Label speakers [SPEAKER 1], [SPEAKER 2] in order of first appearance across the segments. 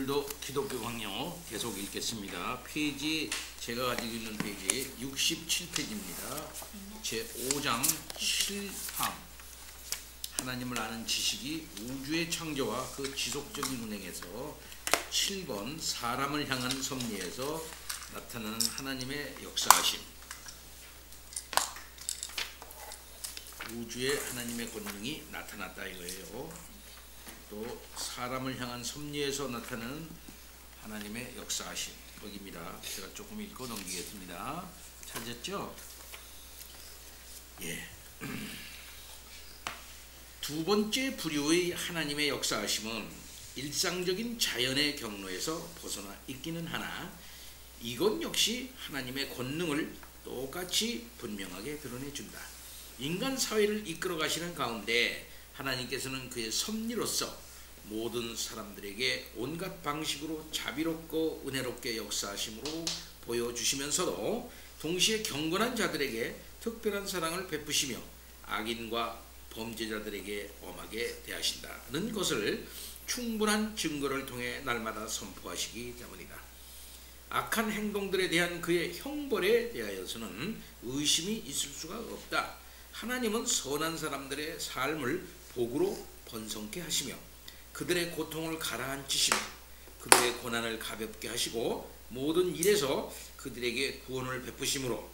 [SPEAKER 1] 오늘도 기독교 강요 계속 읽겠습니다. 페이지 제가 가지고 있는 페이지 67페이지입니다. 제5장 7항 하나님을 아는 지식이 우주의 창조와 그 지속적인 운행에서 7번 사람을 향한 섭리에서 나타나는 하나님의 역사하심. 우주에 하나님의 권능이 나타났다 이거예요. 또 사람을 향한 섭리에서 나타나는 하나님의 역사하심 여기입니다. 제가 조금 읽고 넘기겠습니다. 찾았죠? 예. 두 번째 부류의 하나님의 역사하심은 일상적인 자연의 경로에서 벗어나 있기는 하나 이것 역시 하나님의 권능을 똑같이 분명하게 드러내준다. 인간 사회를 이끌어 가시는 가운데 하나님께서는 그의 섭리로서 모든 사람들에게 온갖 방식으로 자비롭고 은혜롭게 역사하심으로 보여주시면서도 동시에 경건한 자들에게 특별한 사랑을 베푸시며 악인과 범죄자들에게 엄하게 대하신다는 것을 충분한 증거를 통해 날마다 선포하시기 때문이다. 악한 행동들에 대한 그의 형벌에 대하여서는 의심이 있을 수가 없다. 하나님은 선한 사람들의 삶을 복으로 번성케 하시며 그들의 고통을 가라앉히시며 그들의 고난을 가볍게 하시고 모든 일에서 그들에게 구원을 베푸심으로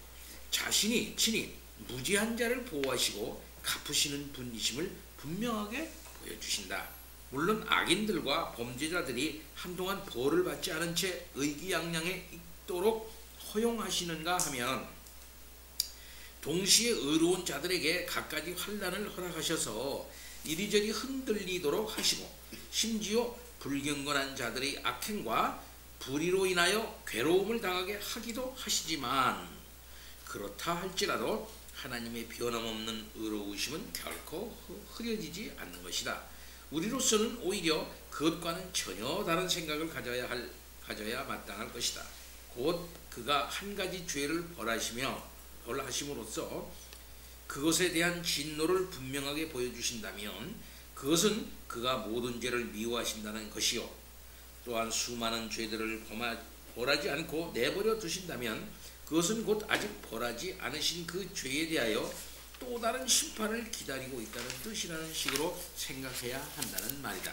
[SPEAKER 1] 자신이 친히 무지한 자를 보호하시고 갚으시는 분이심을 분명하게 보여주신다. 물론 악인들과 범죄자들이 한동안 벌을 받지 않은 채 의기양양해 있도록 허용하시는가 하면 동시에 의로운 자들에게 갖가지 환난을 허락하셔서 이리저리 흔들리도록 하시고 심지어 불경건한 자들의 악행과 불의로 인하여 괴로움을 당하게 하기도 하시지만 그렇다 할지라도 하나님의 변함없는 의로우심은 결코 흐려지지 않는 것이다. 우리로서는 오히려 그것과는 전혀 다른 생각을 가져야 마땅할 것이다. 곧 그가 한 가지 죄를 벌하심으로써 그것에 대한 진노를 분명하게 보여주신다면 그것은 그가 모든 죄를 미워하신다는 것이요 또한 수많은 죄들을 벌하지 않고 내버려 두신다면 그것은 곧 아직 벌하지 않으신 그 죄에 대하여 또 다른 심판을 기다리고 있다는 뜻이라는 식으로 생각해야 한다는 말이다.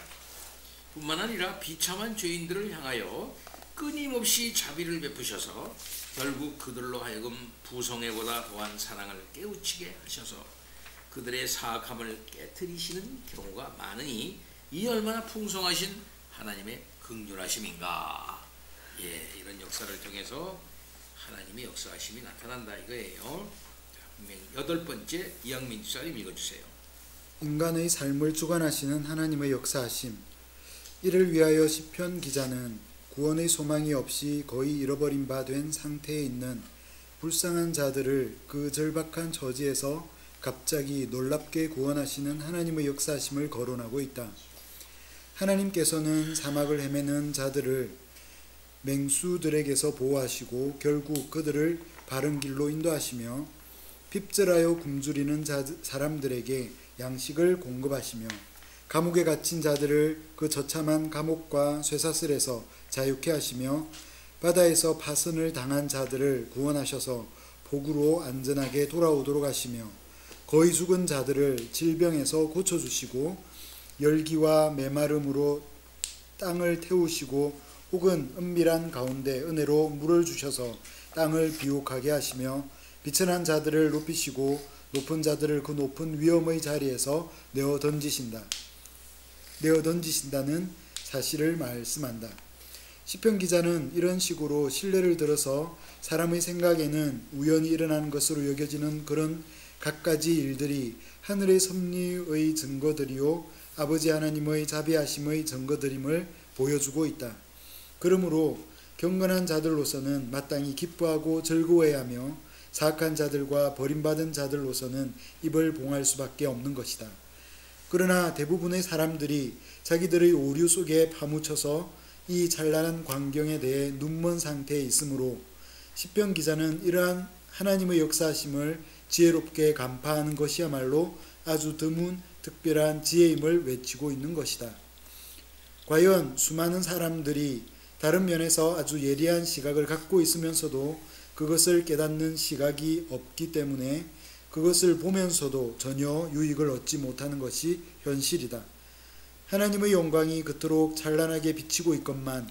[SPEAKER 1] 뿐만 아니라 비참한 죄인들을 향하여 끊임없이 자비를 베푸셔서 결국 그들로 하여금 부성애보다 더한 사랑을 깨우치게 하셔서 그들의 사악함을 깨트리시는 경우가 많으니 이 얼마나 풍성하신 하나님의 긍휼하심인가. 예, 이런 역사를 통해서 하나님의 역사하심이 나타난다 이거예요. 여덟 번째 이양민 집사님 읽어주세요.
[SPEAKER 2] 인간의 삶을 주관하시는 하나님의 역사하심. 이를 위하여 시편 기자는 구원의 소망이 없이 거의 잃어버린 바 된 상태에 있는 불쌍한 자들을 그 절박한 처지에서 갑자기 놀랍게 구원하시는 하나님의 역사하심을 거론하고 있다. 하나님께서는 사막을 헤매는 자들을 맹수들에게서 보호하시고 결국 그들을 바른 길로 인도하시며 핍절하여 굶주리는 사람들에게 양식을 공급하시며 감옥에 갇힌 자들을 그 처참한 감옥과 쇠사슬에서 자유케 하시며 바다에서 파선을 당한 자들을 구원하셔서 복으로 안전하게 돌아오도록 하시며 거의 죽은 자들을 질병에서 고쳐주시고 열기와 메마름으로 땅을 태우시고 혹은 은밀한 가운데 은혜로 물을 주셔서 땅을 비옥하게 하시며 비천한 자들을 높이시고 높은 자들을 그 높은 위엄의 자리에서 내어 던지신다는 사실을 말씀한다. 시편 기자는 이런 식으로 신뢰를 들어서 사람의 생각에는 우연히 일어나는 것으로 여겨지는 그런 갖가지 일들이 하늘의 섭리의 증거들이요 아버지 하나님의 자비하심의 증거들임을 보여주고 있다. 그러므로 경건한 자들로서는 마땅히 기뻐하고 즐거워해야 하며 사악한 자들과 버림받은 자들로서는 입을 봉할 수밖에 없는 것이다. 그러나 대부분의 사람들이 자기들의 오류 속에 파묻혀서 이 찬란한 광경에 대해 눈먼 상태에 있으므로 시편 기자는 이러한 하나님의 역사하심을 지혜롭게 간파하는 것이야말로 아주 드문 특별한 지혜임을 외치고 있는 것이다. 과연 수많은 사람들이 다른 면에서 아주 예리한 시각을 갖고 있으면서도 그것을 깨닫는 시각이 없기 때문에 그것을 보면서도 전혀 유익을 얻지 못하는 것이 현실이다. 하나님의 영광이 그토록 찬란하게 비치고 있건만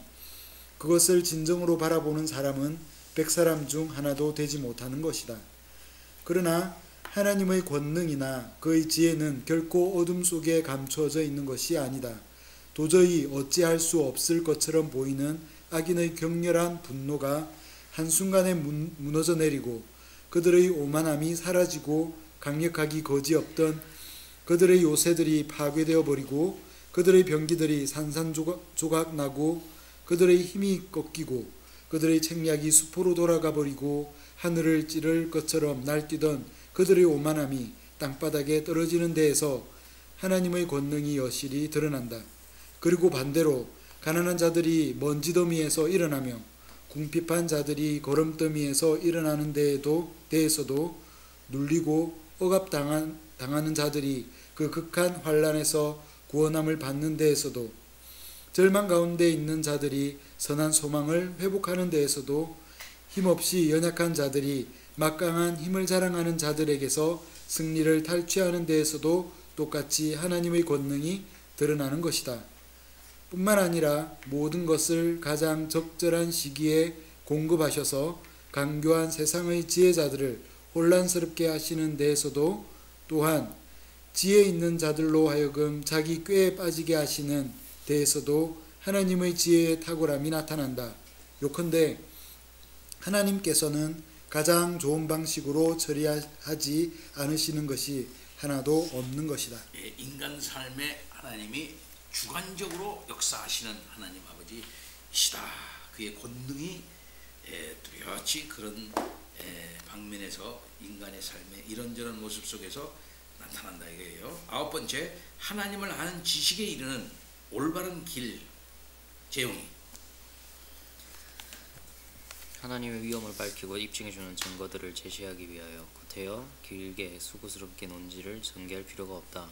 [SPEAKER 2] 그것을 진정으로 바라보는 사람은 100사람 중 하나도 되지 못하는 것이다. 그러나 하나님의 권능이나 그의 지혜는 결코 어둠 속에 감추어져 있는 것이 아니다. 도저히 어찌할 수 없을 것처럼 보이는 악인의 격렬한 분노가 한순간에 무너져 내리고 그들의 오만함이 사라지고 강력하기 거지없던 그들의 요새들이 파괴되어 버리고 그들의 병기들이 산산조각 나고 그들의 힘이 꺾이고 그들의 책략이 수포로 돌아가 버리고 하늘을 찌를 것처럼 날뛰던 그들의 오만함이 땅바닥에 떨어지는 데에서 하나님의 권능이 여실히 드러난다. 그리고 반대로 가난한 자들이 먼지더미에서 일어나며 궁핍한 자들이 거름더미에서 일어나는 데에서도 눌리고 억압당하는 자들이 그 극한 환난에서 구원함을 받는 데에서도 절망 가운데 있는 자들이 선한 소망을 회복하는 데에서도 힘없이 연약한 자들이 막강한 힘을 자랑하는 자들에게서 승리를 탈취하는 데에서도 똑같이 하나님의 권능이 드러나는 것이다. 뿐만 아니라 모든 것을 가장 적절한 시기에 공급하셔서 강교한 세상의 지혜자들을 혼란스럽게 하시는 데에서도 또한 지혜 있는 자들로 하여금 자기 꾀에 빠지게 하시는 데에서도 하나님의 지혜의 탁월함이 나타난다. 요컨대 하나님께서는 가장 좋은 방식으로 처리하지 않으시는 것이 하나도 없는 것이다.
[SPEAKER 1] 인간 삶에 하나님이 주관적으로 역사하시는 하나님 아버지시다. 그의 권능이 뚜렷이 그런 방면에서 인간의 삶의 이런저런 모습 속에서 나타난다 이거예요. 아홉 번째, 하나님을 아는 지식에 이르는 올바른 길 제용이.
[SPEAKER 3] 하나님의 위엄을 밝히고 입증해주는 증거들을 제시하기 위하여 구태여 길게 수고스럽게 논지를 전개할 필요가 없다.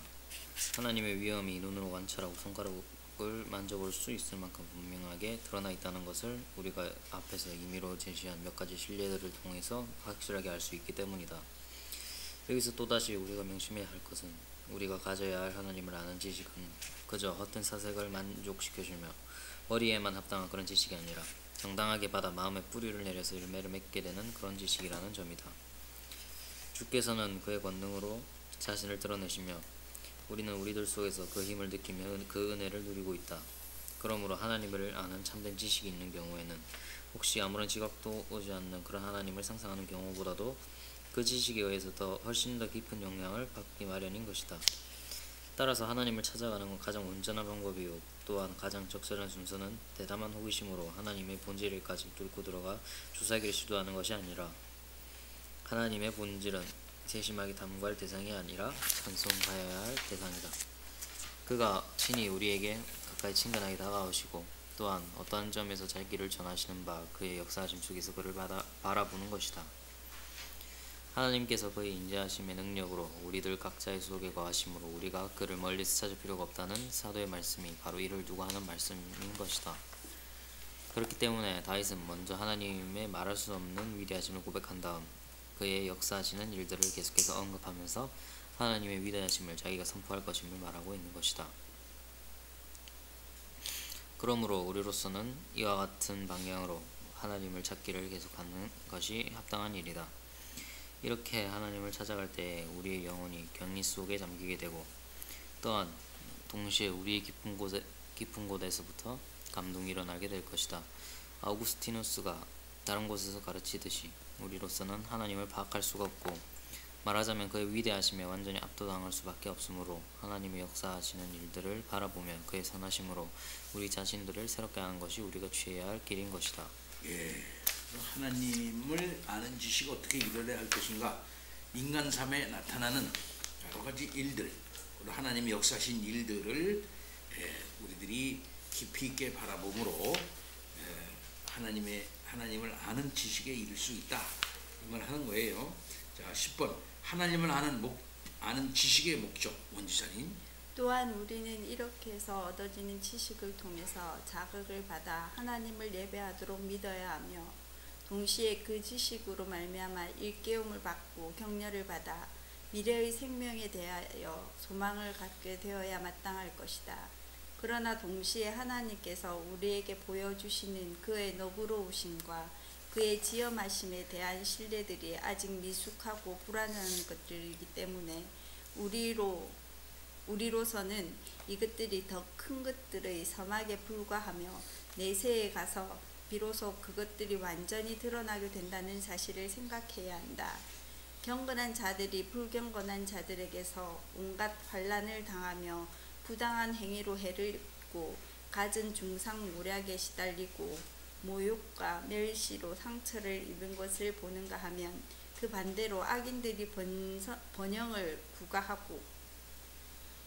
[SPEAKER 3] 하나님의 위엄이 눈으로 관찰하고 손가락을 만져볼 수 있을 만큼 분명하게 드러나 있다는 것을 우리가 앞에서 임의로 제시한 몇 가지 실례들을 통해서 확실하게 알 수 있기 때문이다. 여기서 또다시 우리가 명심해야 할 것은 우리가 가져야 할 하나님을 아는 지식은 그저 헛된 사색을 만족시켜주며 머리에만 합당한 그런 지식이 아니라 정당하게 받아 마음에 뿌리를 내려서 열매를 맺게 되는 그런 지식이라는 점이다. 주께서는 그의 권능으로 자신을 드러내시며 우리는 우리들 속에서 그 힘을 느끼며 그 은혜를 누리고 있다. 그러므로 하나님을 아는 참된 지식이 있는 경우에는 혹시 아무런 지각도 오지 않는 그런 하나님을 상상하는 경우보다도 그 지식에 의해서 훨씬 더 깊은 영향을 받기 마련인 것이다. 따라서 하나님을 찾아가는 건 가장 온전한 방법이요 또한 가장 적절한 순서는 대담한 호기심으로 하나님의 본질까지 뚫고 들어가 조사하기를 시도하는 것이 아니라 하나님의 본질은 세심하게 탐구할 대상이 아니라 찬송하여야 할 대상이다. 그가 친히 우리에게 가까이 친근하게 다가오시고 또한 어떠한 점에서 잘 길을 전하시는 바 그의 역사하심 속에서 그를 바라보는 것이다. 하나님께서 그의 인자하심의 능력으로 우리들 각자의 속에 거하심으로 우리가 그를 멀리서 찾을 필요가 없다는 사도의 말씀이 바로 이를 두고 하는 말씀인 것이다. 그렇기 때문에 다윗은 먼저 하나님의 말할 수 없는 위대하심을 고백한 다음 그의 역사하시는 일들을 계속해서 언급하면서 하나님의 위대하심을 자기가 선포할 것임을 말하고 있는 것이다. 그러므로 우리로서는 이와 같은 방향으로 하나님을 찾기를 계속하는 것이 합당한 일이다. 이렇게 하나님을 찾아갈 때 우리의 영혼이 격리 속에 잠기게 되고 또한 동시에 우리의 깊은 곳에서부터 감동이 일어나게 될 것이다. 아우구스티누스가 다른 곳에서 가르치듯이 우리로서는 하나님을 파악할 수가 없고 말하자면 그의 위대하심에 완전히 압도당할 수밖에 없으므로 하나님의 역사하시는 일들을 바라보며 그의 선하심으로 우리 자신들을 새롭게 하는 것이 우리가 취해야 할 길인 것이다.
[SPEAKER 1] 하나님을 아는 지식이 어떻게 이루어야 할 것인가. 인간 삶에 나타나는 여러 가지 일들, 하나님이 역사하신 일들을 우리들이 깊이 있게 바라봄으로 하나님을 아는 지식에 이를 수 있다 이 말 하는 거예요. 자, 10번 하나님을 아는 지식의 목적 원지살인.
[SPEAKER 4] 또한 우리는 이렇게 해서 얻어지는 지식을 통해서 자극을 받아 하나님을 예배하도록 믿어야 하며 동시에 그 지식으로 말미암아 일깨움을 받고 격려를 받아 미래의 생명에 대하여 소망을 갖게 되어야 마땅할 것이다. 그러나 동시에 하나님께서 우리에게 보여주시는 그의 너그러우심과 그의 지엄하심에 대한 신뢰들이 아직 미숙하고 불안한 것들이기 때문에 우리로서는 이것들이 더 큰 것들의 서막에 불과하며 내세에 가서 비로소 그것들이 완전히 드러나게 된다는 사실을 생각해야 한다. 경건한 자들이 불경건한 자들에게서 온갖 환난을 당하며 부당한 행위로 해를 입고 갖은 중상모략에 시달리고 모욕과 멸시로 상처를 입은 것을 보는가 하면 그 반대로 악인들이 번영을 구가하고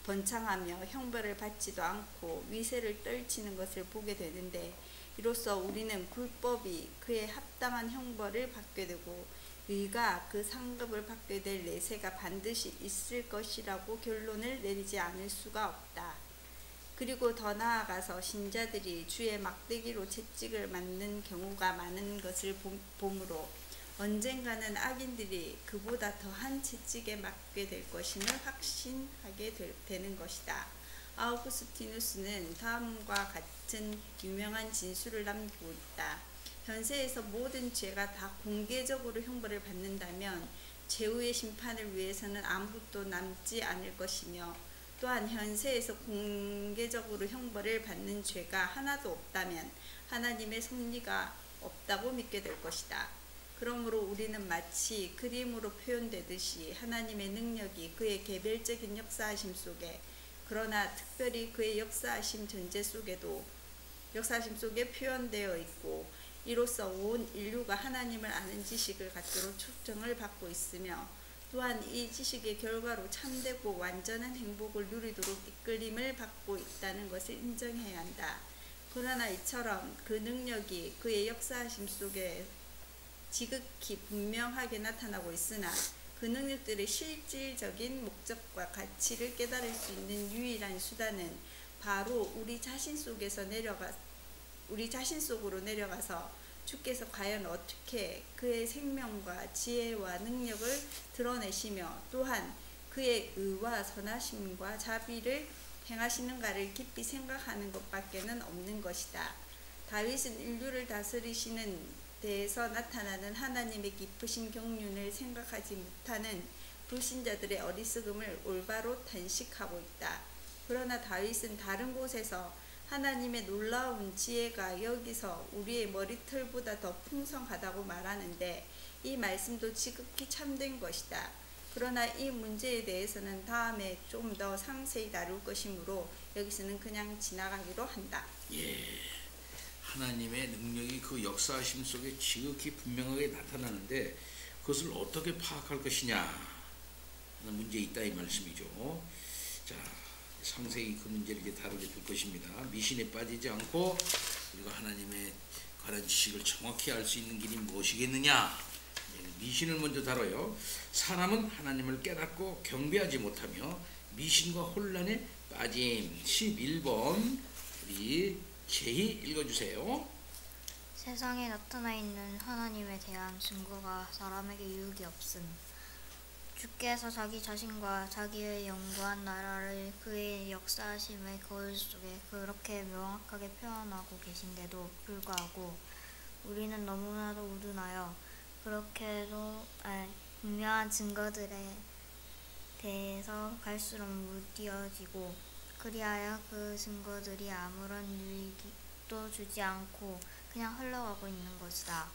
[SPEAKER 4] 번창하며 형벌을 받지도 않고 위세를 떨치는 것을 보게 되는데 이로써 우리는 굴법이 그에 합당한 형벌을 받게 되고 의가 그 상급을 받게 될 내세가 반드시 있을 것이라고 결론을 내리지 않을 수가 없다. 그리고 더 나아가서 신자들이 주의 막대기로 채찍을 맞는 경우가 많은 것을 보므로 언젠가는 악인들이 그보다 더한 채찍에 맞게 될 것임을 확신하게 되는 것이다. 아우구스티누스는 다음과 같은 유명한 진술을 남기고 있다. 현세에서 모든 죄가 다 공개적으로 형벌을 받는다면 최후의 심판을 위해서는 아무것도 남지 않을 것이며 또한 현세에서 공개적으로 형벌을 받는 죄가 하나도 없다면 하나님의 섭리가 없다고 믿게 될 것이다. 그러므로 우리는 마치 그림으로 표현되듯이 하나님의 능력이 그의 개별적인 역사하심 속에 그러나 특별히 그의 역사하심 속에 표현되어 있고 이로써 온 인류가 하나님을 아는 지식을 갖도록 초청을 받고 있으며 또한 이 지식의 결과로 참되고 완전한 행복을 누리도록 이끌림을 받고 있다는 것을 인정해야 한다. 그러나 이처럼 그 능력이 그의 역사하심 속에 지극히 분명하게 나타나고 있으나 그 능력들의 실질적인 목적과 가치를 깨달을 수 있는 유일한 수단은 바로 우리 자신 속으로 내려가서 주께서 과연 어떻게 그의 생명과 지혜와 능력을 드러내시며 또한 그의 의와 선하심과 자비를 행하시는가를 깊이 생각하는 것밖에는 없는 것이다. 다윗은 인류를 다스리시는 데에서 나타나는 하나님의 깊으신 경륜을 생각하지 못하는 불신자들의 어리석음을 올바로 단식하고 있다. 그러나 다윗은 다른 곳에서 하나님의 놀라운 지혜가 여기서 우리의 머리털보다 더 풍성하다고 말하는데 이 말씀도 지극히 참된 것이다. 그러나 이 문제에 대해서는 다음에 좀 더 상세히 다룰 것이므로 여기서는 그냥 지나가기로 한다.
[SPEAKER 1] 하나님의 능력이 그 역사하심 속에 지극히 분명하게 나타나는데 그것을 어떻게 파악할 것이냐 하는 문제 있다 이 말씀이죠. 자, 상세히 그 문제를 이제 다루게 될 것입니다. 미신에 빠지지 않고 우리가 하나님의 관한 지식을 정확히 알 수 있는 길이 무엇이겠느냐. 미신을 먼저 다뤄요. 사람은 하나님을 깨닫고 경배하지 못하며 미신과 혼란에 빠짐. 11번 우리 제희 읽어주세요.
[SPEAKER 5] 세상에 나타나 있는 하나님에 대한 증거가 사람에게 유익이 없음. 주께서 자기 자신과 자기의 영구한 나라를 그의 역사하심의 거울 속에 그렇게 명확하게 표현하고 계신데도 불구하고 우리는 너무나도 우둔하여 그렇게도 분명한 증거들에 대해서 갈수록 무뎌지고 그리하여 그 증거들이 아무런 유익도 주지 않고 그냥 흘러가고 있는 것이다.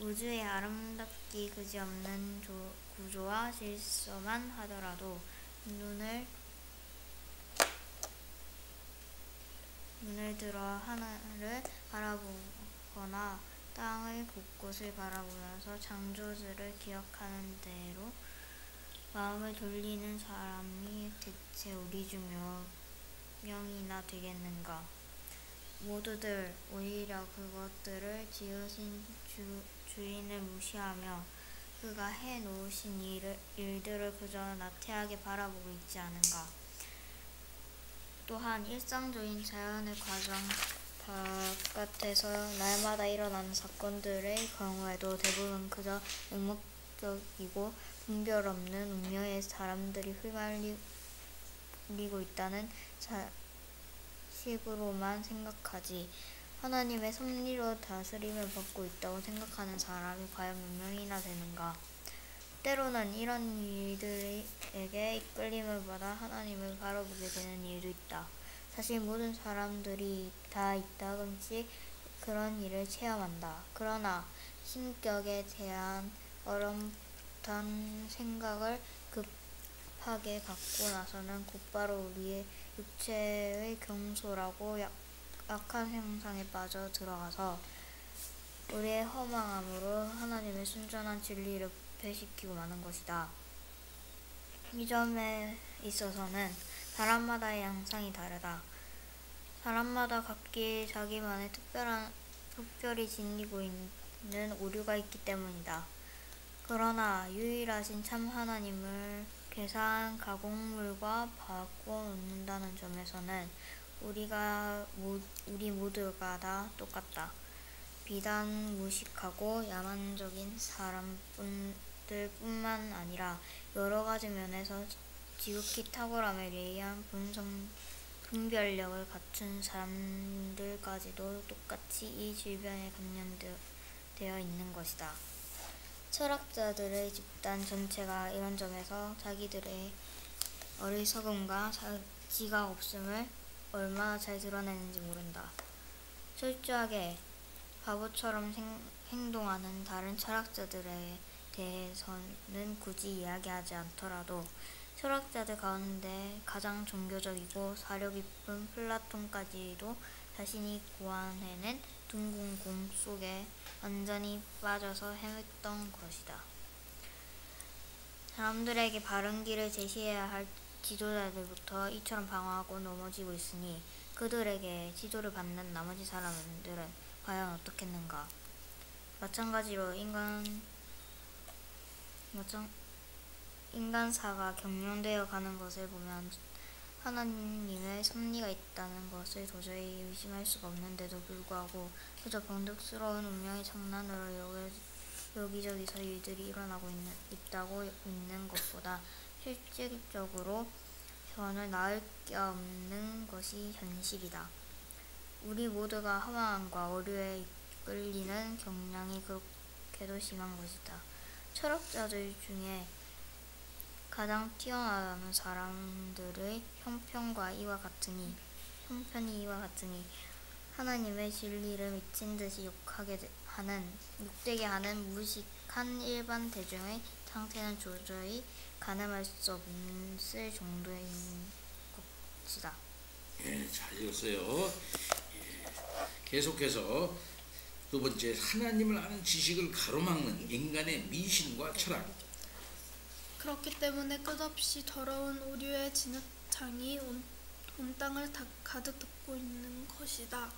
[SPEAKER 5] 우주의 아름답기 그지없는 구조와 질서만 하더라도 눈을 들어 하늘을 바라보거나 땅의 곳곳을 바라보면서 창조주를 기억하는 대로 마음을 돌리는 사람이 대체 우리 중 몇 명이나 되겠는가. 모두들 오히려 그것들을 지으신 주인을 무시하며 그가 해놓으신 일들을 그저 나태하게 바라보고 있지 않은가. 또한 일상적인 자연의 과정 바깥에서 날마다 일어나는 사건들의 경우에도 대부분 그저 맹목적이고 분별 없는 운명에 사람들이 휘말리고 있다는 식으로만 생각하지. 하나님의 섭리로 다스림을 받고 있다고 생각하는 사람이 과연 몇 명이나 되는가? 때로는 이런 일들에게 이끌림을 받아 하나님을 바라보게 되는 일도 있다. 사실 모든 사람들이 다 이따금씩 그런 일을 체험한다. 그러나 신격에 대한 어렴풋한 생각을 급하게 갖고 나서는 곧바로 우리의 육체의 경솔하고 악한 형상에 빠져 들어가서 우리의 허망함으로 하나님의 순전한 진리를 부패시키고 마는 것이다. 이 점에 있어서는 사람마다의 양상이 다르다. 사람마다 각기 자기만의 특별히 지니고 있는 오류가 있기 때문이다. 그러나 유일하신 참 하나님을 괴사한 가공물과 바꿔놓는다는 점에서는 우리 모두가 다 똑같다. 비단 무식하고 야만적인 사람들뿐만 아니라 여러 가지 면에서 지극히 탁월함에 예의한 분별력을 갖춘 사람들까지도 똑같이 이 질병에 감염되어 있는 것이다. 철학자들의 집단 전체가 이런 점에서 자기들의 어리석음과 지각 없음을 얼마나 잘 드러내는지 모른다. 철저하게 바보처럼 행동하는 다른 철학자들에 대해서는 굳이 이야기하지 않더라도 철학자들 가운데 가장 종교적이고 사려 깊은 플라톤까지도 자신이 고안해낸 둥근 공 속에 완전히 빠져서 헤맸던 것이다. 사람들에게 바른 길을 제시해야 할 지도자들부터 이처럼 방황하고 넘어지고 있으니 그들에게 지도를 받는 나머지 사람들은 과연 어떻겠는가? 마찬가지로 인간사가 경영되어 가는 것을 보면 하나님의 섭리가 있다는 것을 도저히 의심할 수가 없는데도 불구하고 그저 변덕스러운 운명의 장난으로 여기저기서 일들이 일어나고 있다고 믿는 것보다 실질적으로 전혀 나을 게 없는 것이 현실이다. 우리 모두가 허망함과 오류에 이끌리는 경향이 그렇게도 심한 것이다. 철학자들 중에 가장 뛰어나다는 사람들의 형편이 이와 같으니 하나님의 진리를 미친 듯이 욕되게 하는 무식한 일반 대중의 상태는 도저히 가늠할 수 없을 정도인 것이다.
[SPEAKER 1] 잘 읽었어요. 계속해서 두 번째, 하나님을 아는 지식을 가로막는 인간의 미신과 철학.
[SPEAKER 6] 그렇기 때문에 끝없이 더러운 오류의 진흙탕이 온 땅을 가득 덮고 있는 것이다.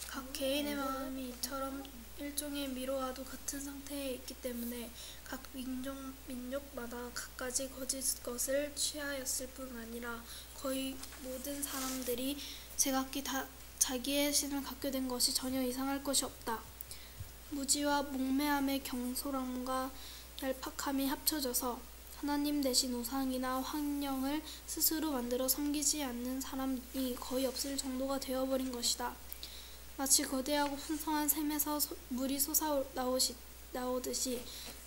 [SPEAKER 6] 각 개인의 마음이 이처럼 일종의 미로와도 같은 상태에 있기 때문에 각 민족마다 갖가지 거짓 것을 취하였을 뿐 아니라 거의 모든 사람들이 제각기 다 자기의 신을 갖게 된 것이 전혀 이상할 것이 없다. 무지와 목매함의 경솔함과 얄팍함이 합쳐져서 하나님 대신 우상이나 환영을 스스로 만들어 섬기지 않는 사람이 거의 없을 정도가 되어버린 것이다. 마치 거대하고 풍성한 샘에서 물이 솟아나오듯이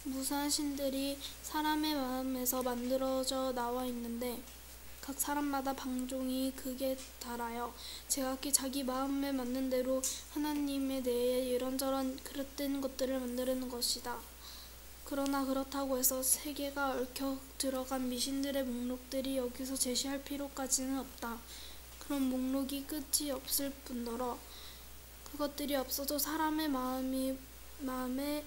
[SPEAKER 6] 무수한 신들이 사람의 마음에서 만들어져 나와 있는데 각 사람마다 방종이 극에 달하여 제각기 자기 마음에 맞는 대로 하나님에 대해 이런저런 그릇된 것들을 만드는 것이다. 그러나 그렇다고 해서 세계가 얽혀 들어간 미신들의 목록들이 여기서 제시할 필요까지는 없다. 그런 목록이 끝이 없을 뿐더러 그것들이 없어도 사람의 마음의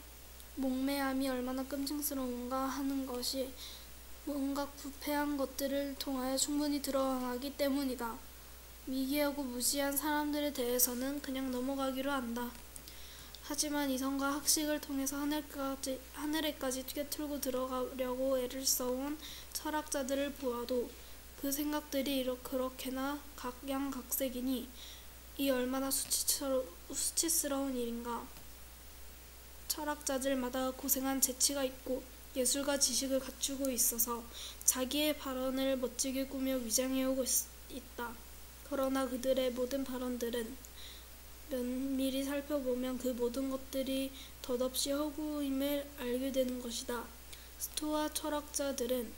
[SPEAKER 6] 목매함이 얼마나 끔찍스러운가 하는 것이 온갖 부패한 것들을 통하여 충분히 드러나기 때문이다. 미개하고 무지한 사람들에 대해서는 그냥 넘어가기로 한다. 하지만 이성과 학식을 통해서 하늘에까지 꿰뚫고 들어가려고 애를 써온 철학자들을 보아도 그 생각들이 그렇게나 각양각색이니 이 얼마나 수치스러운 일인가. 철학자들마다 고생한 재치가 있고 예술과 지식을 갖추고 있어서 자기의 발언을 멋지게 꾸며 위장해오고 있다. 그러나 그들의 모든 발언들은 면밀히 살펴보면 그 모든 것들이 덧없이 허구임을 알게 되는 것이다. 스토아 철학자들은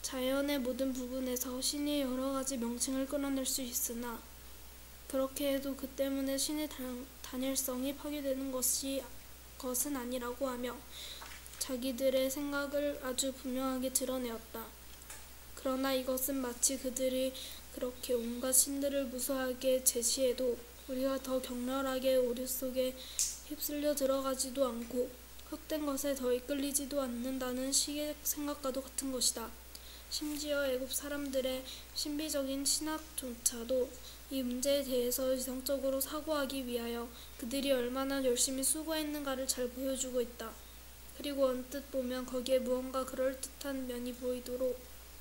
[SPEAKER 6] 자연의 모든 부분에서 신의 여러 가지 명칭을 끌어낼 수 있으나 그렇게 해도 그 때문에 신의 단일성이 파괴되는 것은 아니라고 하며 자기들의 생각을 아주 분명하게 드러내었다. 그러나 이것은 마치 그들이 그렇게 온갖 신들을 무수하게 제시해도 우리가 더 격렬하게 오류 속에 휩쓸려 들어가지도 않고 헛된 것에 더 이끌리지도 않는다는 식의 생각과도 같은 것이다. 심지어 애굽 사람들의 신비적인 신학조차도 이 문제에 대해서 이성적으로 사고하기 위하여 그들이 얼마나 열심히 수고했는가를 잘 보여주고 있다. 그리고 언뜻 보면 거기에 무언가 그럴듯한 면이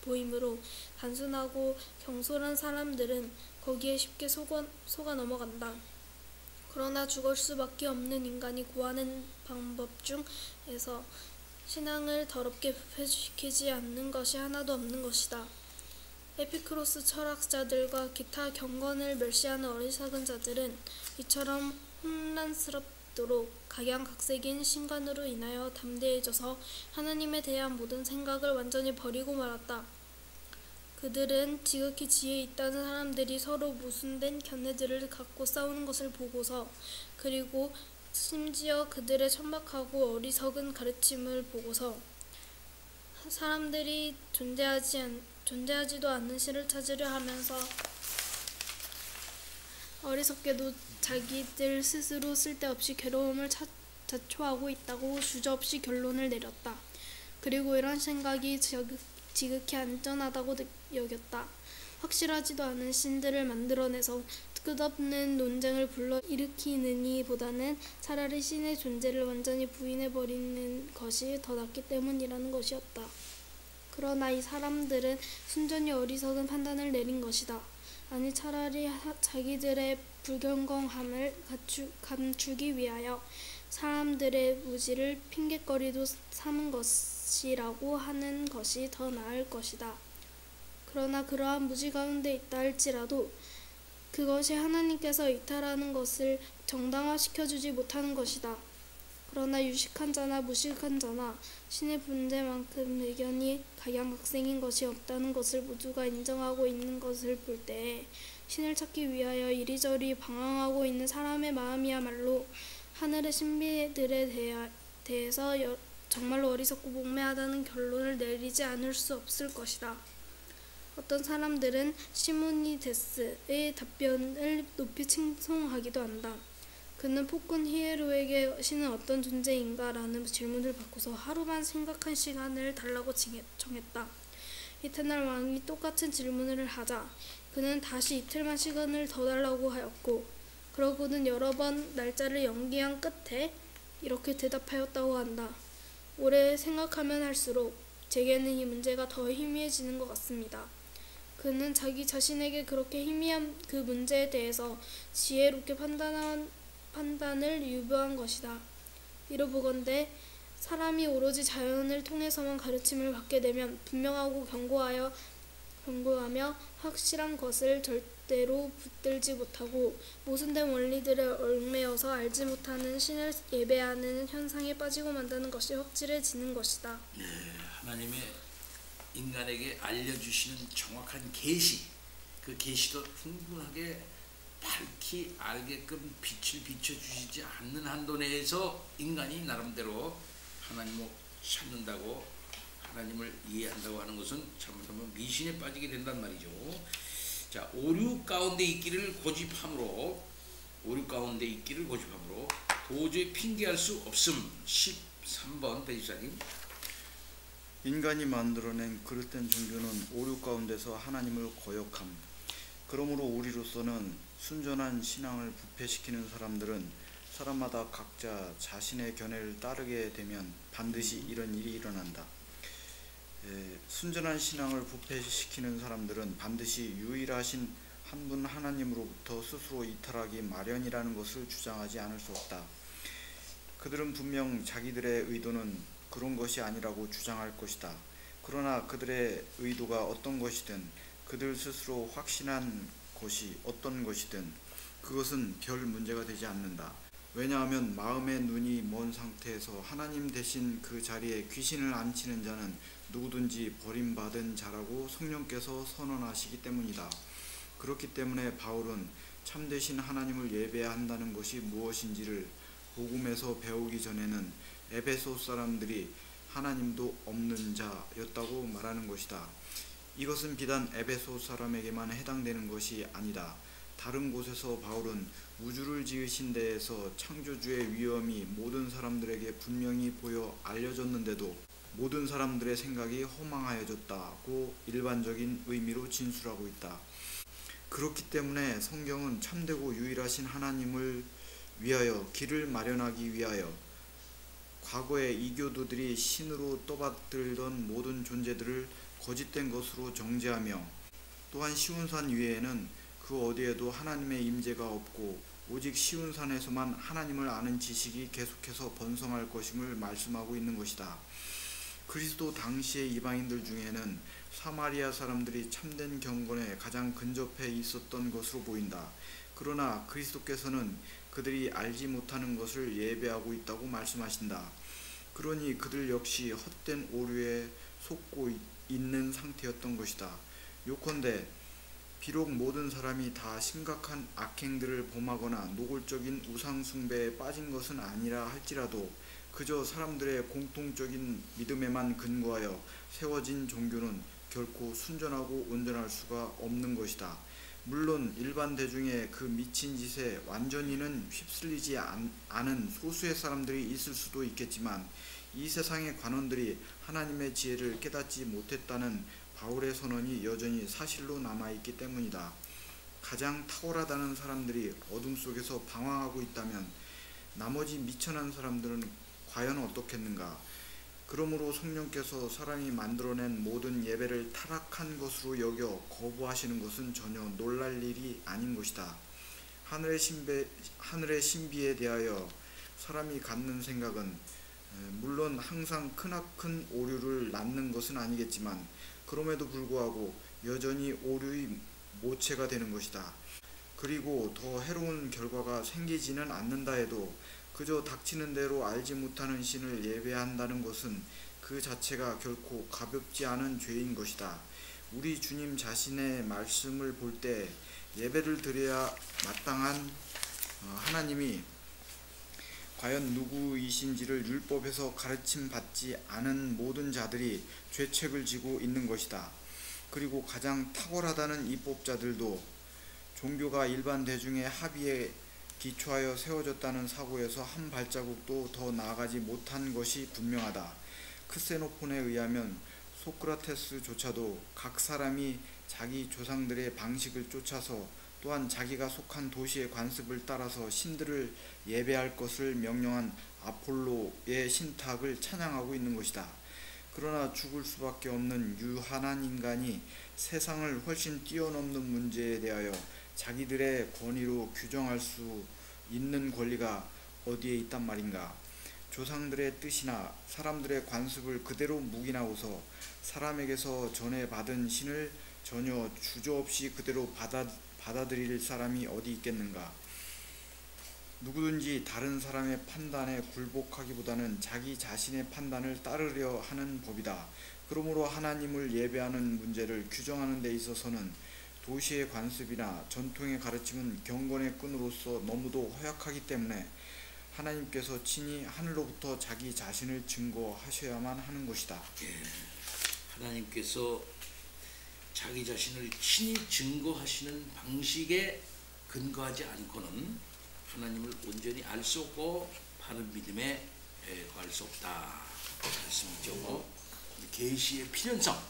[SPEAKER 6] 보이므로 단순하고 경솔한 사람들은 거기에 쉽게 속아 넘어간다. 그러나 죽을 수밖에 없는 인간이 구하는 방법 중에서 신앙을 더럽게 부패시키지 않는 것이 하나도 없는 것이다. 에피크로스 철학자들과 기타 경건을 멸시하는 어리석은 자들은 이처럼 혼란스럽도록 각양각색인 신관으로 인하여 담대해져서 하나님에 대한 모든 생각을 완전히 버리고 말았다. 그들은 지극히 지혜 있다는 사람들이 서로 모순된 견해들을 갖고 싸우는 것을 보고서 그리고 심지어 그들의 천박하고 어리석은 가르침을 보고서 사람들이 존재하지도 않는 신을 찾으려 하면서 어리석게도 자기들 스스로 쓸데없이 괴로움을 자초하고 있다고 주저없이 결론을 내렸다. 그리고 이런 생각이 지극히 안전하다고 여겼다. 확실하지도 않은 신들을 만들어내서 끝없는 논쟁을 불러일으키느니 보다는 차라리 신의 존재를 완전히 부인해버리는 것이 더 낫기 때문이라는 것이었다. 그러나 이 사람들은 순전히 어리석은 판단을 내린 것이다. 아니 차라리 자기들의 불경건함을 감추기 위하여 사람들의 무지를 핑곗거리도 삼은 것이라고 하는 것이 더 나을 것이다. 그러나 그러한 무지 가운데 있다 할지라도 그것이 하나님께서 이탈하는 것을 정당화시켜주지 못하는 것이다. 그러나 유식한 자나 무식한 자나 신의 문제만큼 의견이 각양각색인 것이 없다는 것을 모두가 인정하고 있는 것을 볼 때에 신을 찾기 위하여 이리저리 방황하고 있는 사람의 마음이야말로 하늘의 신비들에 대해서 정말로 어리석고 목매하다는 결론을 내리지 않을 수 없을 것이다. 어떤 사람들은 시모니데스의 답변을 높이 칭송하기도 한다. 그는 폭군 히에로에게 신은 어떤 존재인가? 라는 질문을 받고서 하루만 생각할 시간을 달라고 정했다. 이튿날 왕이 똑같은 질문을 하자 그는 다시 이틀만 시간을 더 달라고 하였고 그러고는 여러 번 날짜를 연기한 끝에 이렇게 대답하였다고 한다. 오래 생각하면 할수록 제게는 이 문제가 더 희미해지는 것 같습니다. 그는 자기 자신에게 그렇게 희미한 그 문제에 대해서 지혜롭게 판단을 유보한 것이다. 이러보건대 사람이 오로지 자연을 통해서만 가르침을 받게 되면 분명하고 견고하며 확실한 것을 절대로 붙들지 못하고 모순된 원리들에 얽매여서 알지 못하는 신을 예배하는 현상에 빠지고 만다는 것이 확실해지는 것이다.
[SPEAKER 1] 네, 하나님의 인간에게 알려주시는 정확한 계시, 그 계시도 충분하게 밝히 알게끔 빛을 비춰주시지 않는 한도 내에서 인간이 나름대로 하나님을 찾는다고 하나님을 이해한다고 하는 것은 잘못하면 미신에 빠지게 된단 말이죠. 자, 오류 가운데 있기를 고집함으로 도저히 핑계할 수 없음. 13번 배집사님.
[SPEAKER 2] 인간이 만들어낸 그릇된 종교는 오류 가운데서 하나님을 거역함. 그러므로 우리로서는 순전한 신앙을 부패시키는 사람들은 사람마다 각자 자신의 견해를 따르게 되면 반드시 이런 일이 일어난다. 순전한 신앙을 부패시키는 사람들은 반드시 유일하신 한 분 하나님으로부터 스스로 이탈하기 마련이라는 것을 주장하지 않을 수 없다. 그들은 분명 자기들의 의도는 그런 것이 아니라고 주장할 것이다. 그러나 그들의 의도가 어떤 것이든 그들 스스로 확신한 것이 어떤 것이든 그것은 별 문제가 되지 않는다. 왜냐하면 마음의 눈이 먼 상태에서 하나님 대신 그 자리에 귀신을 앉히는 자는 누구든지 버림받은 자라고 성령께서 선언하시기 때문이다. 그렇기 때문에 바울은 참되신 하나님을 예배해야 한다는 것이 무엇인지를 복음에서 배우기 전에는 에베소 사람들이 하나님도 없는 자였다고 말하는 것이다. 이것은 비단 에베소 사람에게만 해당되는 것이 아니다. 다른 곳에서 바울은 우주를 지으신 데에서 창조주의 위엄이 모든 사람들에게 분명히 보여 알려졌는데도 모든 사람들의 생각이 허망하여졌다고 일반적인 의미로 진술하고 있다. 그렇기 때문에 성경은 참되고 유일하신 하나님을 위하여 길을 마련하기 위하여 과거의 이교도들이 신으로 떠받들던 모든 존재들을 거짓된 것으로 정죄하며 또한 시온산 위에는 그 어디에도 하나님의 임재가 없고 오직 시온산에서만 하나님을 아는 지식이 계속해서 번성할 것임을 말씀하고 있는 것이다. 그리스도 당시의 이방인들 중에는 사마리아 사람들이 참된 경건에 가장 근접해 있었던 것으로 보인다. 그러나 그리스도께서는 그들이 알지 못하는 것을 예배하고 있다고 말씀하신다. 그러니 그들 역시 헛된 오류에 속고 있는 상태였던 것이다. 요컨대 비록 모든 사람이 다 심각한 악행들을 범하거나 노골적인 우상 숭배에 빠진 것은 아니라 할지라도 그저 사람들의 공통적인 믿음에만 근거하여 세워진 종교는 결코 순전하고 온전할 수가 없는 것이다. 물론 일반 대중의 그 미친 짓에 완전히는 휩쓸리지 않은 소수의 사람들이 있을 수도 있겠지만 이 세상의 관원들이 하나님의 지혜를 깨닫지 못했다는 바울의 선언이 여전히 사실로 남아있기 때문이다. 가장 탁월하다는 사람들이 어둠 속에서 방황하고 있다면 나머지 미천한 사람들은 과연 어떻겠는가? 그러므로 성령께서 사람이 만들어낸 모든 예배를 타락한 것으로 여겨 거부하시는 것은 전혀 놀랄 일이 아닌 것이다. 하늘의 신비에 대하여 사람이 갖는 생각은 물론 항상 크나큰 오류를 낳는 것은 아니겠지만 그럼에도 불구하고 여전히 오류의 모체가 되는 것이다. 그리고 더 해로운 결과가 생기지는 않는다 해도 그저 닥치는 대로 알지 못하는 신을 예배한다는 것은 그 자체가 결코 가볍지 않은 죄인 것이다. 우리 주님 자신의 말씀을 볼 때 예배를 드려야 마땅한 하나님이 과연 누구이신지를 율법에서 가르침 받지 않은 모든 자들이 죄책을 지고 있는 것이다. 그리고 가장 탁월하다는 입법자들도 종교가 일반 대중의 합의에 기초하여 세워졌다는 사고에서 한 발자국도 더 나아가지 못한 것이 분명하다. 크세노폰에 의하면 소크라테스조차도 각 사람이 자기 조상들의 방식을 쫓아서 또한 자기가 속한 도시의 관습을 따라서 신들을 예배할 것을 명령한 아폴로의 신탁을 찬양하고 있는 것이다. 그러나 죽을 수밖에 없는 유한한 인간이 세상을 훨씬 뛰어넘는 문제에 대하여 자기들의 권위로 규정할 수 있는 권리가 어디에 있단 말인가? 조상들의 뜻이나 사람들의 관습을 그대로 묵인하고서 사람에게서 전해받은 신을 전혀 주저없이 그대로 받아들일 사람이 어디 있겠는가? 누구든지 다른 사람의 판단에 굴복하기보다는 자기 자신의 판단을 따르려 하는 법이다. 그러므로 하나님을 예배하는 문제를 규정하는 데 있어서는 도시의 관습이나 전통의 가르침은 경건의 끈으로서 너무도 허약하기 때문에 하나님께서 친히 하늘로부터 자기 자신을 증거하셔야만 하는 것이다.
[SPEAKER 1] 하나님께서 자기 자신을 친히 증거하시는 방식에 근거하지 않고는 하나님을 온전히 알 수 없고 바른 믿음에 거할 수 없다 말씀이죠. 계시의 필연성,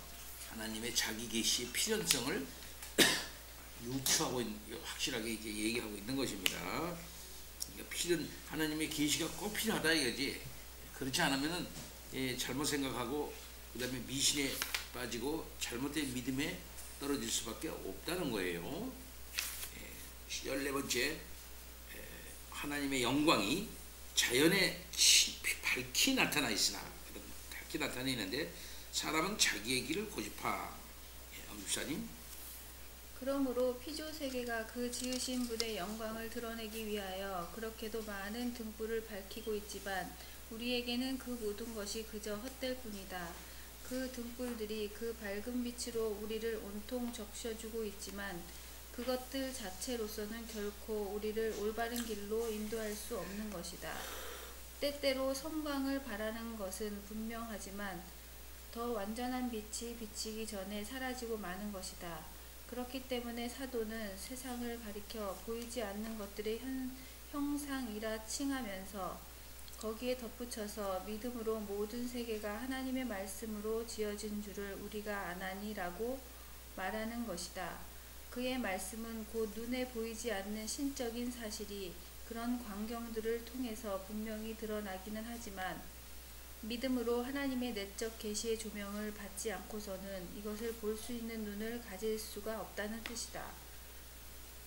[SPEAKER 1] 하나님의 자기 계시의 필연성을 유추하고 확실하게 이제 얘기하고 있는 것입니다. 그러니까 하나님의 계시가 꼭 필요하다 이거지. 그렇지 않으면은 잘못 생각하고 그 다음에 미신에 빠지고 잘못된 믿음에 떨어질 수밖에 없다는 거예요. 14번째, 하나님의 영광이 자연에 밝히 나타나 있으나, 밝히 나타나 있는데 사람은 자기의 길을 고집하. 엄사님.
[SPEAKER 4] 그러므로 피조세계가 그 지으신 분의 영광을 드러내기 위하여 그렇게도 많은 등불을 밝히고 있지만 우리에게는 그 모든 것이 그저 헛될 뿐이다. 그 등불들이 그 밝은 빛으로 우리를 온통 적셔주고 있지만 그것들 자체로서는 결코 우리를 올바른 길로 인도할 수 없는 것이다. 때때로 섬광을 바라는 것은 분명하지만 더 완전한 빛이 비치기 전에 사라지고 마는 것이다. 그렇기 때문에 사도는 세상을 가리켜 보이지 않는 것들의 형상이라 칭하면서 거기에 덧붙여서 믿음으로 모든 세계가 하나님의 말씀으로 지어진 줄을 우리가 아나니라고 말하는 것이다. 그의 말씀은 곧 눈에 보이지 않는 신적인 사실이 그런 광경들을 통해서 분명히 드러나기는 하지만 믿음으로 하나님의 내적 계시의 조명을 받지 않고서는 이것을 볼 수 있는 눈을 가질 수가 없다는 뜻이다.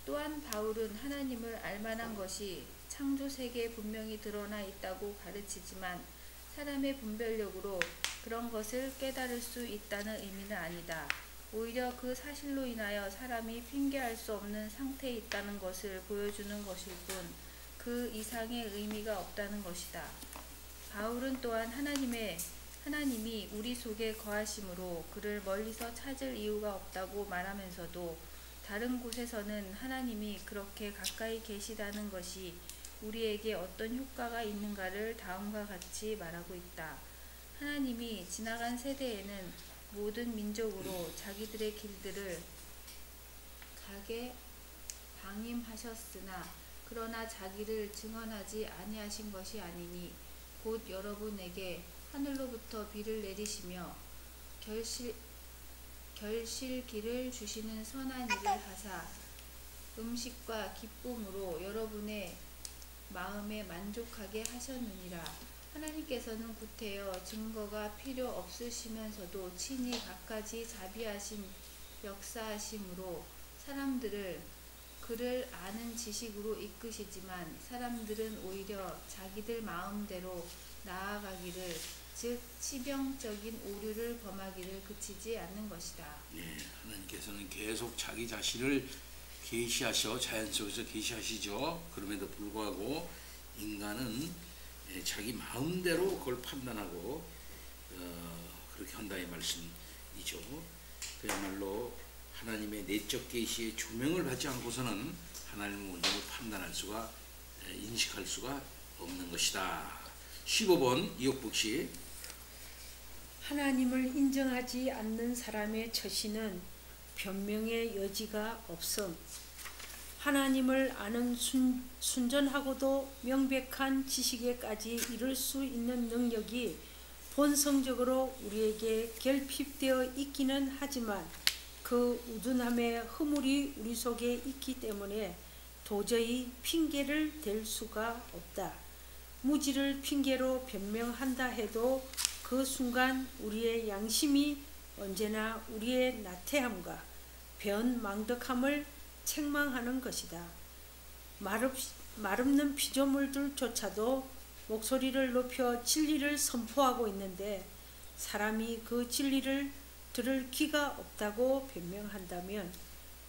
[SPEAKER 4] 또한 바울은 하나님을 알만한 것이 창조 세계에 분명히 드러나 있다고 가르치지만 사람의 분별력으로 그런 것을 깨달을 수 있다는 의미는 아니다. 오히려 그 사실로 인하여 사람이 핑계할 수 없는 상태에 있다는 것을 보여주는 것일 뿐 그 이상의 의미가 없다는 것이다. 바울은 또한 하나님이 우리 속에 거하심으로 그를 멀리서 찾을 이유가 없다고 말하면서도 다른 곳에서는 하나님이 그렇게 가까이 계시다는 것이 우리에게 어떤 효과가 있는가를 다음과 같이 말하고 있다. 하나님이 지나간 세대에는 모든 민족으로 자기들의 길들을 가게 방임하셨으나 그러나 자기를 증언하지 아니하신 것이 아니니 곧 여러분에게 하늘로부터 비를 내리시며 결실기를 주시는 선한 일을 하사 음식과 기쁨으로 여러분의 마음에 만족하게 하셨느니라. 하나님께서는 구태여 증거가 필요 없으시면서도 친히 갖가지 자비하신 역사하심으로 사람들을 그를 아는 지식으로 이끄시지만 사람들은 오히려 자기들 마음대로 나아가기를 즉 치명적인 오류를 범하기를 그치지 않는 것이다.
[SPEAKER 1] 네, 하나님께서는 계속 자기 자신을 계시하셔 자연 속에서 계시하시죠. 그럼에도 불구하고 인간은 자기 마음대로 그걸 판단하고 그렇게 한다의 말씀이죠. 그야말로 하나님의 내적 계시의 조명을 받지 않고서는 하나님의 온전히 판단할 수가 인식할 수가 없는 것이다. 15번 이옥복 씨.
[SPEAKER 7] 하나님을 인정하지 않는 사람의 처신은 변명의 여지가 없음. 하나님을 아는 순전하고도 명백한 지식에까지 이를 수 있는 능력이 본성적으로 우리에게 결핍되어 있기는 하지만 그 우둔함의 허물이 우리 속에 있기 때문에 도저히 핑계를 댈 수가 없다. 무지를 핑계로 변명한다 해도 그 순간 우리의 양심이 언제나 우리의 나태함과 변망덕함을 책망하는 것이다. 말없는 피조물들조차도 목소리를 높여 진리를 선포하고 있는데 사람이 그 진리를 들을 귀가 없다고 변명한다면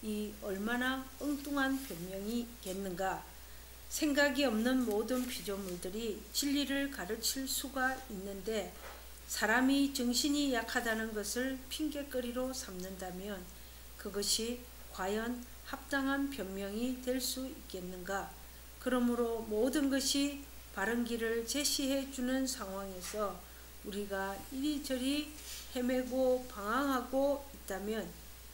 [SPEAKER 7] 이 얼마나 엉뚱한 변명이겠는가. 생각이 없는 모든 피조물들이 진리를 가르칠 수가 있는데 사람이 정신이 약하다는 것을 핑계거리로 삼는다면 그것이 과연 합당한 변명이 될 수 있겠는가. 그러므로 모든 것이 바른 길을 제시해 주는 상황에서 우리가 이리저리 헤매고 방황하고 있다면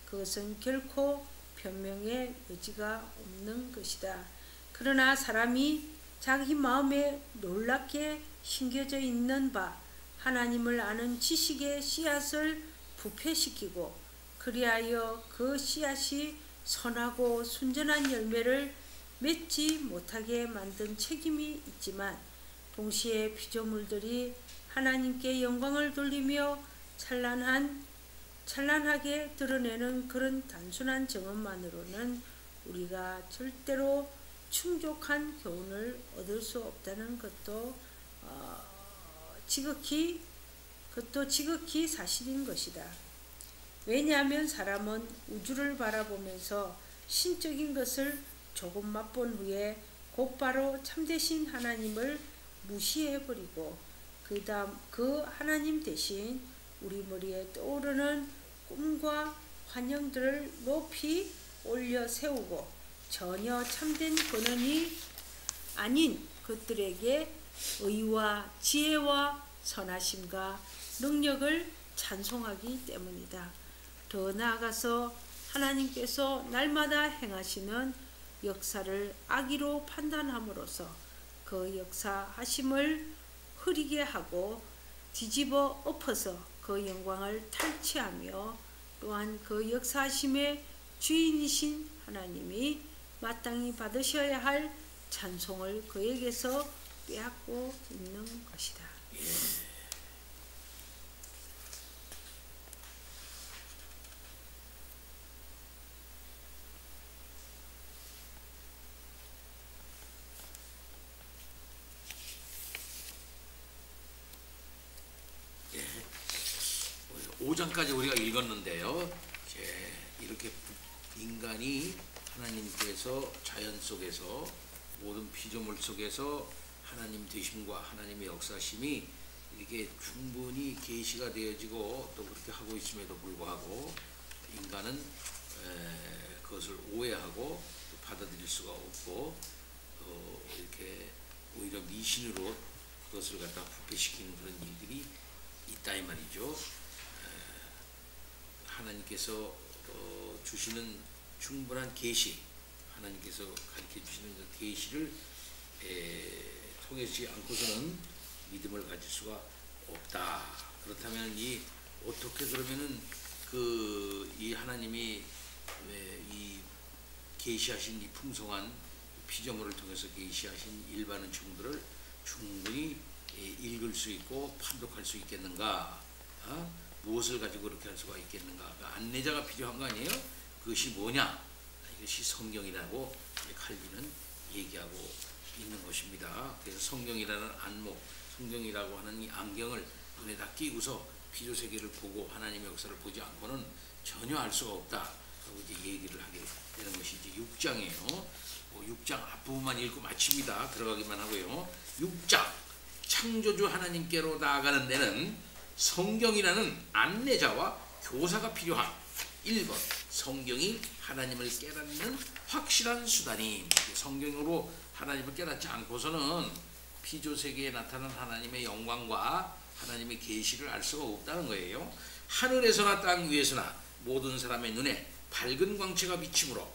[SPEAKER 7] 그것은 결코 변명의 여지가 없는 것이다. 그러나 사람이 자기 마음에 놀랍게 심겨져 있는 바 하나님을 아는 지식의 씨앗을 부패시키고 그리하여 그 씨앗이 선하고 순전한 열매를 맺지 못하게 만든 책임이 있지만 동시에 피조물들이 하나님께 영광을 돌리며 찬란하게 드러내는 그런 단순한 경험만으로는 우리가 절대로 충족한 교훈을 얻을 수 없다는 것도 지극히 사실인 것이다. 왜냐하면 사람은 우주를 바라보면서 신적인 것을 조금 맛본 후에 곧바로 참되신 하나님을 무시해버리고 그 하나님 대신 우리 머리에 떠오르는 꿈과 환영들을 높이 올려 세우고 전혀 참된 근원이 아닌 것들에게 의와 지혜와 선하심과 능력을 찬송하기 때문이다. 더 나아가서 하나님께서 날마다 행하시는 역사를 악의로 판단함으로써 그 역사하심을 흐리게 하고 뒤집어 엎어서 그 영광을 탈취하며 또한 그 역사하심의 주인이신 하나님이 마땅히 받으셔야 할 찬송을 그에게서 빼앗고 있는 것이다.
[SPEAKER 1] 예. 5장까지 우리가 읽었는데요. 이렇게 인간이 하나님께서 자연 속에서 모든 피조물 속에서 하나님 되심과 하나님의 역사심이 이렇게 충분히 계시가 되어지고 또 그렇게 하고 있음에도 불구하고 인간은 그것을 오해하고 받아들일 수가 없고 이렇게 오히려 미신으로 그것을 갖다 부패시키는 그런 일들이 있다 이 말이죠. 하나님께서 주시는 충분한 계시, 하나님께서 가르쳐 주시는 그 계시를 통하지 않고서는 믿음을 가질 수가 없다. 그렇다면 어떻게 그러면은 이 하나님이 이 계시하신 이 풍성한 피조물을 통해서 계시하신 일반은 정도를 충분히 읽을 수 있고 판독할 수 있겠는가? 무엇을 가지고 그렇게 할 수가 있겠는가? 안내자가 필요한 거 아니에요? 그것이 뭐냐? 이것이 성경이라고 칼빈은 얘기하고 있는 것입니다. 그래서 성경이라는 안목, 성경이라고 하는 이 안경을 눈에다 끼고서 피조 세계를 보고 하나님의 역사를 보지 않고는 전혀 알 수가 없다. 하고 이제 얘기를 하게 되는 것이 이제 6장이에요. 6장 앞부분만 읽고 마칩니다. 들어가기만 하고요. 6장 창조주 하나님께로 나아가는 데는 성경이라는 안내자와 교사가 필요한 1번 성경이 하나님을 깨닫는 확실한 수단이 성경으로 하나님을 깨닫지 않고서는 피조세계에 나타난 하나님의 영광과 하나님의 계시를 알 수가 없다는 거예요. 하늘에서나 땅 위에서나 모든 사람의 눈에 밝은 광채가 비치므로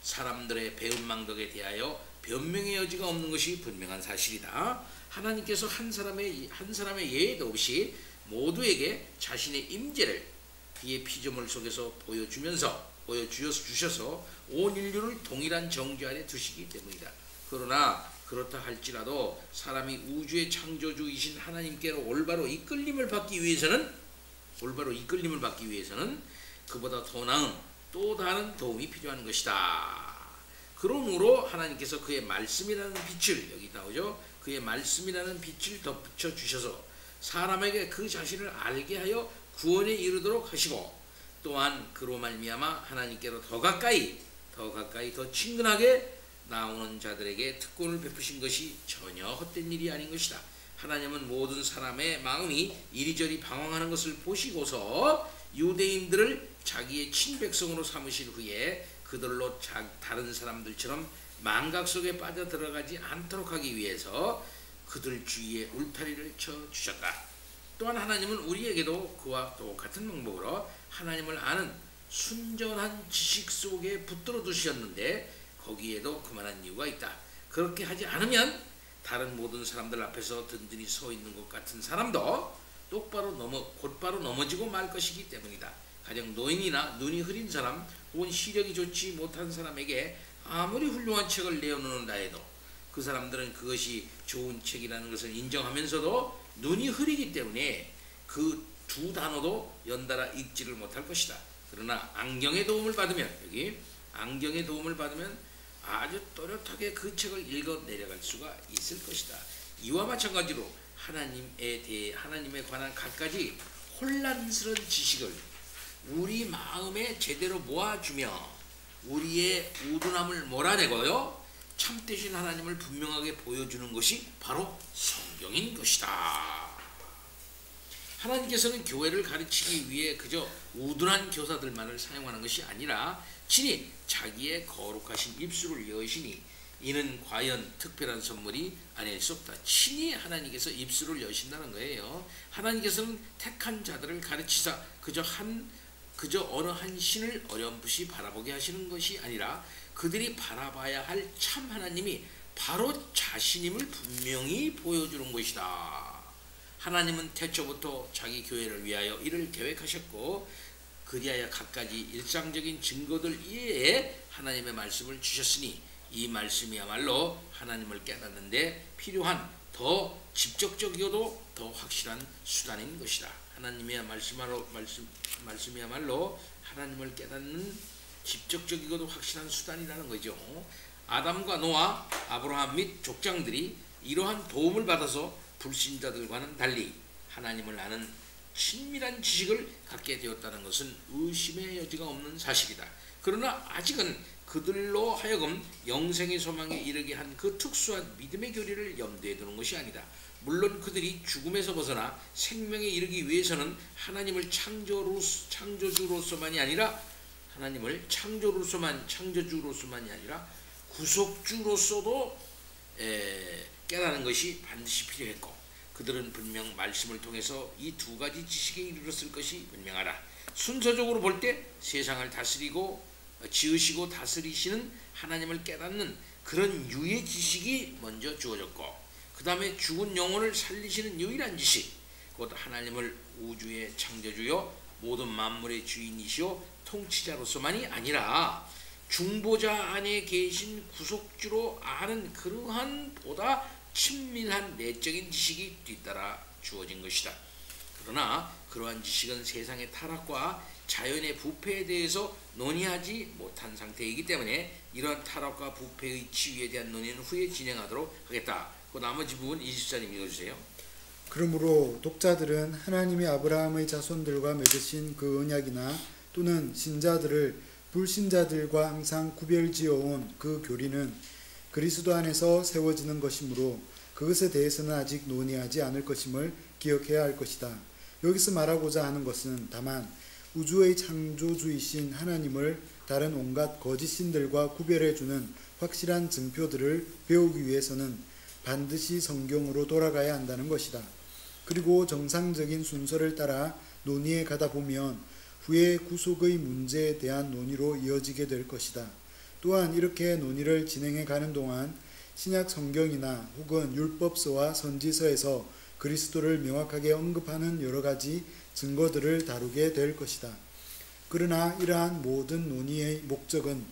[SPEAKER 1] 사람들의 배은망덕에 대하여 변명의 여지가 없는 것이 분명한 사실이다. 하나님께서 한 사람의 예외도 없이 모두에게 자신의 임재를 그의 피조물 속에서 보여주셔서 온 인류를 동일한 정죄 아래 두시기 때문이다. 그러나 그렇다 할지라도 사람이 우주의 창조주이신 하나님께로 올바로 이끌림을 받기 위해서는 그보다 더 나은 또 다른 도움이 필요한 것이다. 그러므로 하나님께서 그의 말씀이라는 빛을, 여기 나오죠, 그의 말씀이라는 빛을 덧붙여 주셔서 사람에게 그 자신을 알게 하여 구원에 이르도록 하시고, 또한 그로 말미암아 하나님께로 더 가까이 더 친근하게 나오는 자들에게 특권을 베푸신 것이 전혀 헛된 일이 아닌 것이다. 하나님은 모든 사람의 마음이 이리저리 방황하는 것을 보시고서 유대인들을 자기의 친백성으로 삼으신 후에 그들로 다른 사람들처럼 망각 속에 빠져들어가지 않도록 하기 위해서 그들 주위에 울타리를 쳐주셨다. 또한 하나님은 우리에게도 그와 똑같은 방법으로 하나님을 아는 순전한 지식 속에 붙들어 두셨는데 거기에도 그만한 이유가 있다. 그렇게 하지 않으면 다른 모든 사람들 앞에서 든든히 서 있는 것 같은 사람도 곧바로 넘어지고 말 것이기 때문이다. 가령 노인이나 눈이 흐린 사람 혹은 시력이 좋지 못한 사람에게 아무리 훌륭한 책을 내어놓는다 해도 그 사람들은 그것이 좋은 책이라는 것을 인정하면서도 눈이 흐리기 때문에 그 두 단어도 연달아 읽지를 못할 것이다. 그러나 안경의 도움을 받으면, 여기 안경의 도움을 받으면 아주 또렷하게 그 책을 읽어 내려갈 수가 있을 것이다. 이와 마찬가지로 하나님에 관한 갖가지 혼란스러운 지식을 우리 마음에 제대로 모아주며 우리의 우둔함을 몰아내고요, 참되신 하나님을 분명하게 보여주는 것이 바로 성경인 것이다. 하나님께서는 교회를 가르치기 위해 그저 우둔한 교사들만을 사용하는 것이 아니라 친히 자기의 거룩하신 입술을 여시니 이는 과연 특별한 선물이 아닐 수 없다. 친히 하나님께서 입술을 여신다는 거예요. 하나님께서는 택한 자들을 가르치사 그저 어느 한 신을 어렴풋이 바라보게 하시는 것이 아니라 그들이 바라봐야 할 참 하나님이 바로 자신임을 분명히 보여주는 것이다. 하나님은 태초부터 자기 교회를 위하여 이를 계획하셨고 그리하여 갖가지 일상적인 증거들 이외에 하나님의 말씀을 주셨으니 이 말씀이야말로 하나님을 깨닫는 데 필요한 더 직접적이어도 더 확실한 수단인 것이다. 하나님의 말씀이야말로 하나님을 깨닫는 직접적이고도 확실한 수단이라는 거죠. 아담과 노아, 아브라함 및 족장들이 이러한 도움을 받아서 불신자들과는 달리 하나님을 아는 친밀한 지식을 갖게 되었다는 것은 의심의 여지가 없는 사실이다. 그러나 아직은 그들로 하여금 영생의 소망에 이르게 한 그 특수한 믿음의 교리를 염두에 두는 것이 아니다. 물론 그들이 죽음에서 벗어나 생명에 이르기 위해서는 하나님을 창조주로서만이 아니라 구속주로서도 깨닫는 것이 반드시 필요했고 그들은 분명 말씀을 통해서 이 두 가지 지식에 이르렀을 것이 분명하다. 순서적으로 볼 때 세상을 지으시고 다스리시는 하나님을 깨닫는 그런 유의 지식이 먼저 주어졌고 그 다음에 죽은 영혼을 살리시는 유일한 지식, 곧 하나님을 우주의 창조주요 모든 만물의 주인이시오 통치자로서만이 아니라 중보자 안에 계신 구속주로 아는 그러한 보다 친밀한 내적인 지식이 뒤따라 주어진 것이다. 그러나 그러한 지식은 세상의 타락과 자연의 부패에 대해서 논의하지 못한 상태이기 때문에 이러한 타락과 부패의 치유에 대한 논의는 후에 진행하도록 하겠다. 그 나머지 부분 24님 읽어주세요.
[SPEAKER 2] 그러므로 독자들은 하나님이 아브라함의 자손들과 맺으신 그 언약이나 또는 신자들을 불신자들과 항상 구별지어온 그 교리는 그리스도 안에서 세워지는 것이므로 그것에 대해서는 아직 논의하지 않을 것임을 기억해야 할 것이다. 여기서 말하고자 하는 것은 다만 우주의 창조주이신 하나님을 다른 온갖 거짓신들과 구별해주는 확실한 증표들을 배우기 위해서는 반드시 성경으로 돌아가야 한다는 것이다. 그리고 정상적인 순서를 따라 논의해 가다 보면 후에 구속의 문제에 대한 논의로 이어지게 될 것이다. 또한 이렇게 논의를 진행해 가는 동안 신약 성경이나 혹은 율법서와 선지서에서 그리스도를 명확하게 언급하는 여러 가지 증거들을 다루게 될 것이다. 그러나 이러한 모든 논의의 목적은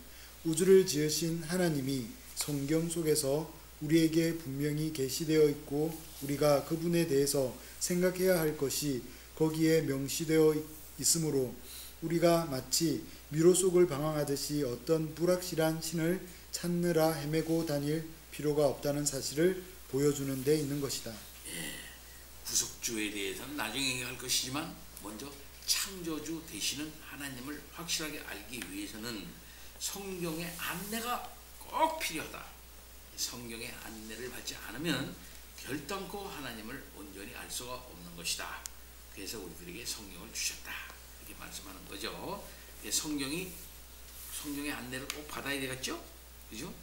[SPEAKER 2] 우주를 지으신 하나님이 성경 속에서 우리에게 분명히 계시되어 있고 우리가 그분에 대해서 생각해야 할 것이 거기에 명시되어 있으므로 우리가 마치 미로 속을 방황하듯이 어떤 불확실한 신을 찾느라 헤매고 다닐 필요가 없다는 사실을 보여주는 데 있는 것이다.
[SPEAKER 1] 구속주에 대해서는 나중에 얘기할 것이지만 먼저 창조주 되시는 하나님을 확실하게 알기 위해서는 성경의 안내가 꼭 필요하다. 성경의 안내를 받지 않으면 결단코 하나님을 온전히 알 수가 없는 것이다. 그래서 우리들에게 성경을 주셨다. 이렇게 말씀하는 거죠. 성경의 안내를 꼭 받아야 되겠죠? 그죠?